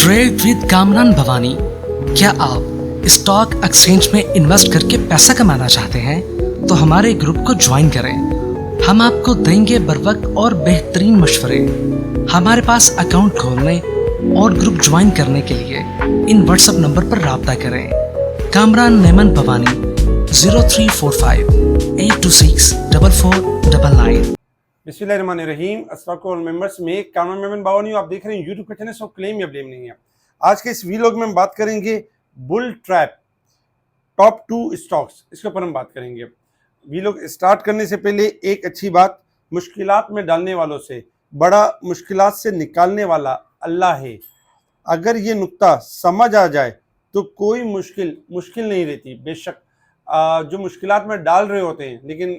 Trade with Kamran Bhavani. क्या आप stock exchange में इन्वेस्ट करके पैसा कमाना चाहते हैं तो हमारे ग्रुप को ज्वाइन करें। हम आपको देंगे बर वक्त और बेहतरीन मशवरे। हमारे पास अकाउंट खोलने और ग्रुप ज्वाइन करने के लिए इन व्हाट्सएप नंबर पर राब्ता करें। कामरान नेमन भवानी 0345-826-4499। बिस्मिल्लाहिर्रहमानिर्रहीम। अस्सलाम मेंबर्स में कामरान मेमन बावनी आप देख रहे हैं यूट्यूब का चैनल। सो क्लेम या ब्लेम नहीं है। आज के इस वीलॉग में हम बात करेंगे बुल ट्रैप टॉप 2 स्टॉक्स, इसके ऊपर हम बात करेंगे। वीलॉग स्टार्ट करने से पहले एक अच्छी बात, मुश्किलात में डालने वालों से बड़ा मुश्किलात से निकालने वाला अल्लाह है। अगर ये नुक्ता समझ आ जाए तो कोई मुश्किल नहीं रहती। बेशक जो मुश्किलात में डाल रहे होते हैं, लेकिन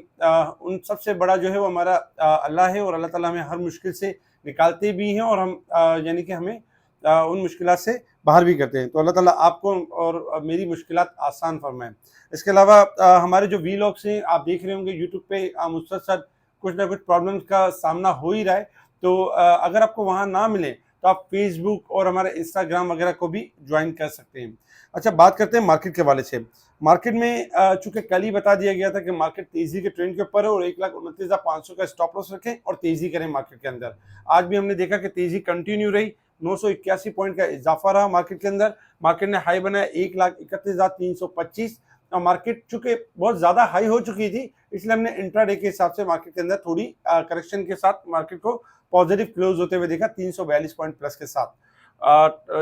उन सबसे बड़ा जो है वो हमारा अल्लाह है, और अल्लाह ताला हमें हर मुश्किल से निकालते भी हैं और हम यानी कि हमें उन मुश्किलात से बाहर भी करते हैं। तो अल्लाह ताला आपको और मेरी मुश्किलात आसान फरमाएं। इसके अलावा हमारे जो वीलॉग्स हैं आप देख रहे होंगे यूट्यूब पे, मुसलसल कुछ ना कुछ प्रॉब्लम्स का सामना हो ही रहा है। तो अगर आपको वहाँ ना मिले तो आप फेसबुक और हमारे इंस्टाग्राम वगैरह को भी ज्वाइन कर सकते हैं। अच्छा, बात करते हैं मार्केट के वाले से। मार्केट में चूंकि कल ही बता दिया गया था कि मार्केट तेजी के ट्रेंड के ऊपर है और 1,29,500 का स्टॉप लॉस रखें और तेजी करें मार्केट के अंदर। आज भी हमने देखा कि तेजी कंटिन्यू रही, 981 पॉइंट का इजाफा रहा मार्केट के अंदर। मार्केट ने हाई बनाया 1,31,325 और मार्केट चूंकि बहुत ज्यादा हाई हो चुकी थी, इसलिए हमने इंट्राडे के हिसाब से मार्केट के अंदर थोड़ी करेक्शन के साथ मार्केट को पॉजिटिव क्लोज होते हुए देखा 342 पॉइंट प्लस के साथ।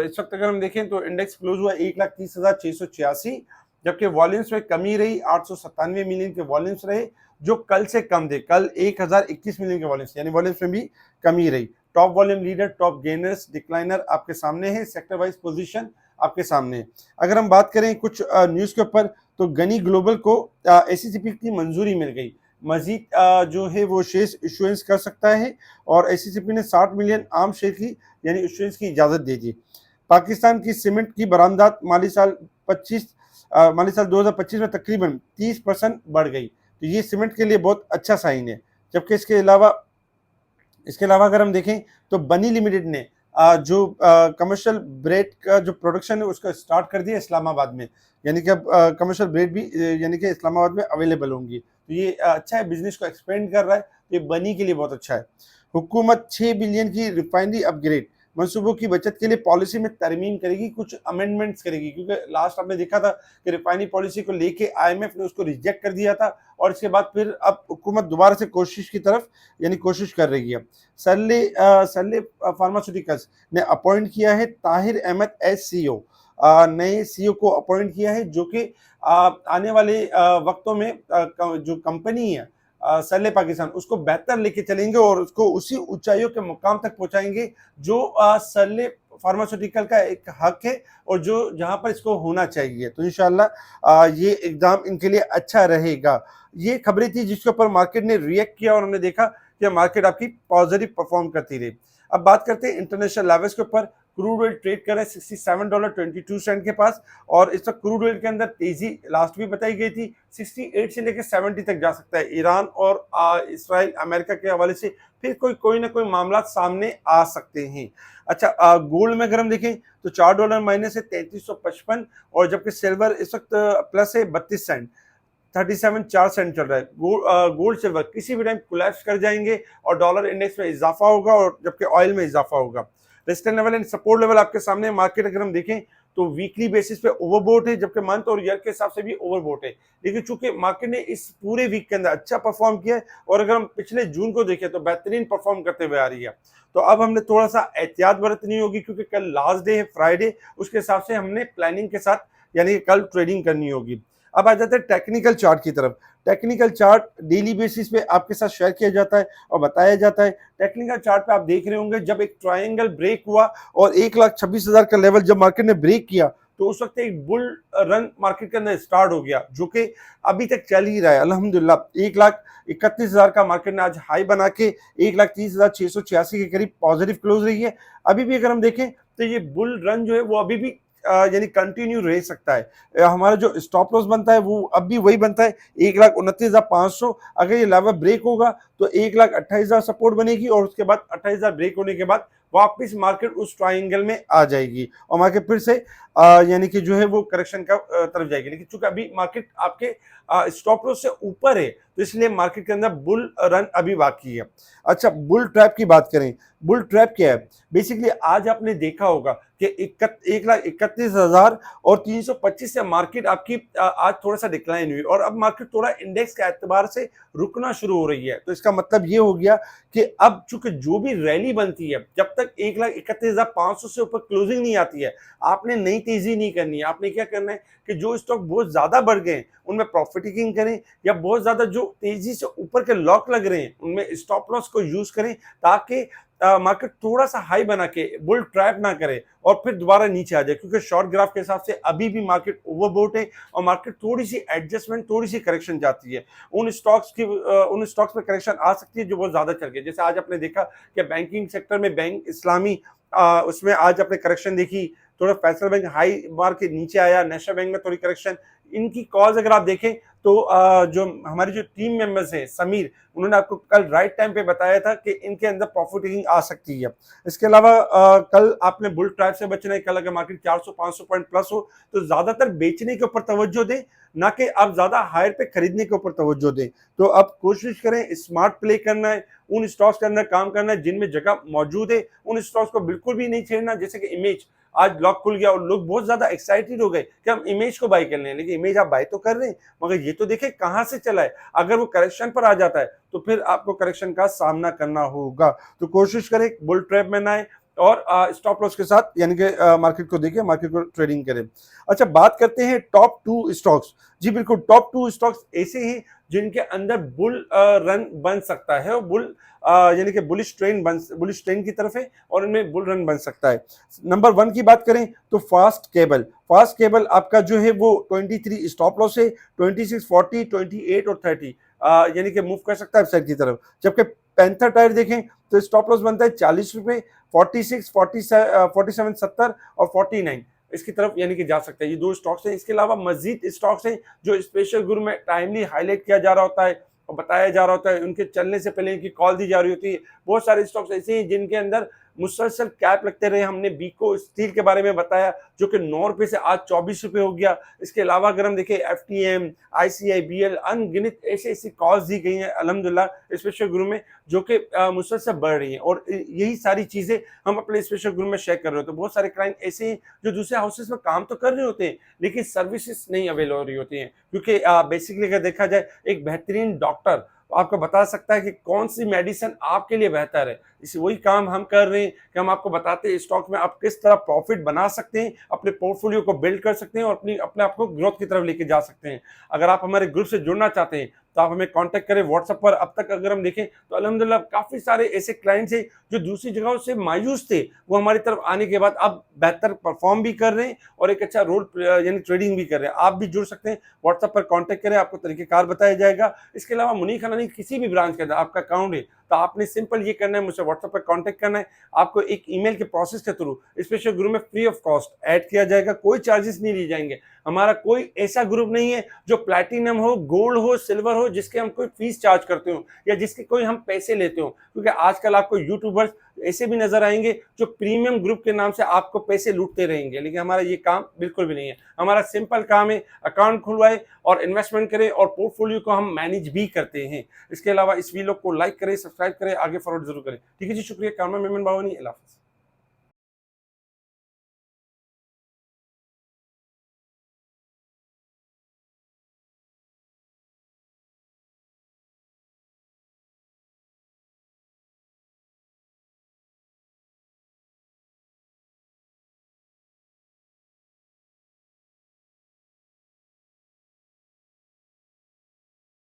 इस वक्त अगर हम देखें तो इंडेक्स क्लोज हुआ 1,30,686, जबकि वॉल्यूम्स में कमी रही। 897 मिलियन के वॉल्यूम्स रहे जो कल से कम थे। कल 1,021 मिलियन के वॉल्यूम्स, यानी वॉल्यूम्स में भी कमी रही। Top volume leader, top gainers, decliner आपके सामने है, सेक्टर वाइज पोजीशन आपके सामने है। अगर हम बात करें कुछ न्यूज़ के ऊपर, तो गनी ग्लोबल को एससीसीपी की मंजूरी मिल गई। मजीद जो है वो शेयर इशुएंस कर सकता है और एससीसीपी ने 60 मिलियन आम शेयर की यानी इशुएंस की इजाज़त दे दी। पाकिस्तान की सीमेंट की बरामदात माली साल 2025 में तकरीबन 30% बढ़ गई। तो ये सीमेंट के लिए बहुत अच्छा साइन है। जबकि इसके अलावा अगर हम देखें तो बनी लिमिटेड ने जो कमर्शियल ब्रेड का जो प्रोडक्शन है उसका स्टार्ट कर दिया इस्लामाबाद में, यानी कि अब कमर्शियल ब्रेड भी यानी कि इस्लामाबाद में अवेलेबल होंगी। तो ये अच्छा है, बिजनेस को एक्सपेंड कर रहा है, तो ये बनी के लिए बहुत अच्छा है। हुकूमत 6 बिलियन की रिफाइनरी अपग्रेड मंसूबों की बचत के लिए पॉलिसी में तरमीम करेगी, कुछ अमेंडमेंट्स करेगी, क्योंकि लास्ट आपने देखा था कि रिफाइनरी पॉलिसी को लेके आईएमएफ ने उसको रिजेक्ट कर दिया था और इसके बाद फिर अब हुकूमत दोबारा से कोशिश की तरफ यानी कोशिश कर रही है। सरले फार्मास्यूटिकल्स ने अपॉइंट किया है ताहिर अहमद एस सीईओ, नए सीईओ को अपॉइंट किया है, जो कि आने वाले वक्तों में जो कंपनी है सरले पाकिस्तान, उसको बेहतर लेके चलेंगे और उसको उसी ऊंचाइयों के मुकाम तक पहुंचाएंगे जो सरले फार्मास्यूटिकल का एक हक है और जो जहां पर इसको होना चाहिए। तो इंशाल्लाह ये एग्जाम इनके लिए अच्छा रहेगा। ये खबरें थी जिसके ऊपर मार्केट ने रिएक्ट किया और हमने देखा कि मार्केट आपकी पॉजिटिव परफॉर्म करती रही। अब बात करते हैं इंटरनेशनल लेवल्स के ऊपर। क्रूड ऑयल ट्रेड कर रहा है $67.22 के पास और इस वक्त क्रूड ऑयल के अंदर तेजी लास्ट भी बताई गई थी 68 से लेकर 70 तक जा सकता है। ईरान और इसराइल अमेरिका के हवाले से फिर कोई ना कोई मामला सामने आ सकते हैं। अच्छा, गोल्ड में अगर हम देखें तो $4 माइनस है 3355 और जबकि सिल्वर इस वक्त प्लस है 32 सेंट, 37.4 सेंट चल रहा है। गोल्ड सिल्वर किसी भी टाइम कोलैप्स कर जाएंगे और डॉलर इंडेक्स में इजाफा होगा और जबकि ऑयल में इजाफा होगा। Resistance level and support level आपके सामने। मार्केट अगर हम देखें तो वीकली बेसिस पे ओवरबोट है, जबकि मंथ और ईयर के हिसाब से भी ओवरबोट है। लेकिन चूंकि मार्केट ने इस पूरे वीक के अंदर अच्छा परफॉर्म किया है और अगर हम पिछले जून को देखें तो बेहतरीन परफॉर्म करते हुए आ रही है। तो अब हमने थोड़ा सा एहतियात बरतनी होगी क्योंकि कल लास्ट डे है फ्राइडे, उसके हिसाब से हमने प्लानिंग के साथ यानी कल ट्रेडिंग करनी होगी। अब आ जाते हैं टेक्निकल चार्ट की तरफ। टेक्निकल चार्ट डेली बेसिस पे आपके साथ शेयर किया जाता है और बताया जाता है। टेक्निकल चार्ट पे आप देख रहे होंगे जब एक ट्रायंगल ब्रेक हुआ और 1,26,000 का लेवल जब मार्केट ने ब्रेक किया तो उस वक्त एक बुल रन मार्केट के अंदर स्टार्ट हो गया, जो कि अभी तक चल ही रहा है अल्हम्दुलिल्लाह। 1,31,000 का मार्केट ने आज हाई बना के 1,30,686 के करीब पॉजिटिव क्लोज रही है। अभी भी अगर हम देखें तो ये बुल रन जो है वो अभी भी यानी कंटिन्यू रह सकता है। हमारा जो स्टॉप लॉस बनता है वो अब भी वही बनता है 1,29,500। अगर ये लेवल ब्रेक होगा तो 1,28,000 सपोर्ट बनेगी और उसके बाद 28,000 ब्रेक होने के बाद वापस मार्केट उस ट्राइंगल में आ जाएगी और मार्केट फिर से यानी कि जो है वो करेक्शन का तरफ जाएगी। लेकिन चूंकि अभी मार्केट आपके स्टॉप लॉस से ऊपर है तो इसलिए मार्केट के अंदर बुल रन अभी बाकी है। अच्छा, बुल ट्रैप की बात करें, बुल ट्रैप क्या है? बेसिकली आज आपने देखा होगा कि 1,31,000 और 325 से मार्केट आपकी आज थोड़ा सा डिक्लाइन हुई और अब मार्केट थोड़ा इंडेक्स के एतबार से रुकना शुरू हो रही है। तो इसका मतलब ये हो गया कि अब चूंकि जो भी रैली बनती है, जब तक 1,31,500 से ऊपर क्लोजिंग नहीं आती है, आपने नई तेजी नहीं करनी है। आपने क्या करना है कि जो स्टॉक बहुत ज्यादा बढ़ गए उनमें प्रॉफिट टेकिंग करें, या बहुत ज्यादा जो तेजी से ऊपर के लॉक लग रहे हैं उनमें स्टॉप लॉस को यूज करें, ताकि मार्केट थोड़ा सा हाई बना के बुल ट्रैप ना करे और फिर दोबारा नीचे आ जाए। क्योंकि शॉर्ट ग्राफ के हिसाब से अभी भी मार्केट ओवरबोट है और मार्केट थोड़ी सी एडजस्टमेंट, थोड़ी सी करेक्शन जाती है। उन स्टॉक्स में करेक्शन आ सकती है जो बहुत ज्यादा चल गए। जैसे आज आपने देखा कि बैंकिंग सेक्टर में बैंक इस्लामी उसमें आज आपने करेक्शन देखी, थोड़ा फैसल बैंक हाई मार के नीचे आया, नेशनल बैंक में थोड़ी करेक्शन। इनकी कॉज अगर आप देखें तो जो हमारी जो टीम मेंबर्स हैं, समीर, उन्होंने आपको कल राइट टाइम पे बताया था कि इनके अंदर प्रॉफिट टेकिंग आ सकती है। इसके अलावा कल आपने बुल ट्रैप से बचना है। कल अगर मार्केट 400-500 पॉइंट प्लस हो तो ज्यादातर बेचने के ऊपर तवज्जो दें, ना कि आप ज्यादा हायर पे खरीदने के ऊपर तवज्जो दें। तो अब कोशिश करें स्मार्ट प्ले करना है, उन स्टॉक्स के अंदर काम करना है जिनमें जगह मौजूद है। उन स्टॉक्स को बिल्कुल भी नहीं छेड़ना। जैसे कि इमेज आज लॉक खुल गया और लोग बहुत ज्यादा एक्साइटेड हो गए कि हम इमेज को बाय कर लें, लेकिन इमेज आप बाय तो कर रहे हैं मगर ये तो देखें कहां से चला है। अगर वो करेक्शन पर आ जाता है तो फिर आपको करेक्शन का सामना करना होगा। तो कोशिश करें बुल ट्रैप में ना आए और स्टॉप लॉस के साथ यानी कि मार्केट को देखें, मार्केट को ट्रेडिंग करें। अच्छा, बात करते हैं टॉप 2 स्टॉक्स। जी बिल्कुल, टॉप 2 स्टॉक्स ऐसे हैं जिनके अंदर बुल रन बन सकता है और बुल यानी कि बुलिश ट्रेंड की तरफ है और इनमें बुल रन बन सकता है। नंबर 1 की बात करें तो फास्ट केबल आपका जो है वो 23 स्टॉप लॉस है, 26, 40, 28 और 30 यानी कि मूव कर सकता है साइड की तरफ। जबकि पैंथर टायर देखें तो स्टॉप लॉस बनता है 40 रुपए, 46, 47, 70 और 49 इसकी तरफ यानी कि जा सकता है। ये 2 स्टॉक्स हैं। इसके अलावा मजीद स्टॉक्स हैं जो स्पेशल ग्रुप में टाइमली हाईलाइट किया जा रहा होता है और बताया जा रहा होता है, उनके चलने से पहले इनकी कॉल दी जा रही होती है। बहुत सारे स्टॉक्स ऐसे हैं जिनके अंदर मुसलसल कैप लगते रहे। हमने बीको स्टील के बारे में बताया जो कि 9 रुपए से आज 24 रुपए हो गया। इसके अलावा अगर हम देखें एफटीएम, आईसीआईबीएल, अनगिनत ऐसी कॉल्स दी गई हैं अल्हम्दुलिल्लाह स्पेशल ग्रुप में जो कि मुसलसल बढ़ रही हैं और यही सारी चीजें हम अपने स्पेशल ग्रुप में शेयर कर रहे होते हैं। बहुत सारे क्लाइंट ऐसे हैं जो दूसरे हाउसेस में काम तो कर रहे होते हैं लेकिन सर्विसेज नहीं अवेल हो रही होती हैं, क्योंकि बेसिकली अगर देखा जाए एक बेहतरीन डॉक्टर आपको बता सकता है कि कौन सी मेडिसिन आपके लिए बेहतर है। इस वही काम हम कर रहे हैं कि हम आपको बताते हैं स्टॉक में आप किस तरह प्रॉफिट बना सकते हैं, अपने पोर्टफोलियो को बिल्ड कर सकते हैं और अपने आप को ग्रोथ की तरफ लेके जा सकते हैं। अगर आप हमारे ग्रुप से जुड़ना चाहते हैं तो आप हमें कांटेक्ट करें व्हाट्सएप पर। अब तक अगर हम देखें तो अल्हम्दुलिल्लाह काफी सारे ऐसे क्लाइंट्स हैं जो दूसरी जगहों से मायूस थे, वो हमारी तरफ आने के बाद अब बेहतर परफॉर्म भी कर रहे हैं और एक अच्छा रोल यानी ट्रेडिंग भी कर रहे हैं। आप भी जुड़ सकते हैं, व्हाट्सएप पर कांटेक्ट करें, आपको तरीकेकार बताया जाएगा। इसके अलावा मुनीर खानानी किसी भी ब्रांच के अंदर आपका अकाउंट है तो आपने सिंपल ये करना है, मुझसे व्हाट्सएप पर कांटेक्ट करना है। आपको एक ईमेल के प्रोसेस के थ्रू स्पेशल ग्रुप में फ्री ऑफ कॉस्ट ऐड किया जाएगा, कोई चार्जेस नहीं लिए जाएंगे। हमारा कोई ऐसा ग्रुप नहीं है जो प्लैटिनम हो, गोल्ड हो, सिल्वर हो जिसके हम कोई फीस चार्ज करते हो या जिसके कोई हम पैसे लेते हो, क्योंकि आजकल आपको यूट्यूबर्स ऐसे भी नजर आएंगे जो प्रीमियम ग्रुप के नाम से आपको पैसे लूटते रहेंगे, लेकिन हमारा ये काम बिल्कुल भी नहीं है। हमारा सिंपल काम है अकाउंट खुलवाए और इन्वेस्टमेंट करें और पोर्टफोलियो को हम मैनेज भी करते हैं। इसके अलावा इस वीडियो को लाइक करें, सब्सक्राइब करें, आगे फॉरवर्ड जरूर करें। ठीक है जी, शुक्रिया। कामरान मेमन बावनी, अल्लाह हाफ़िज़।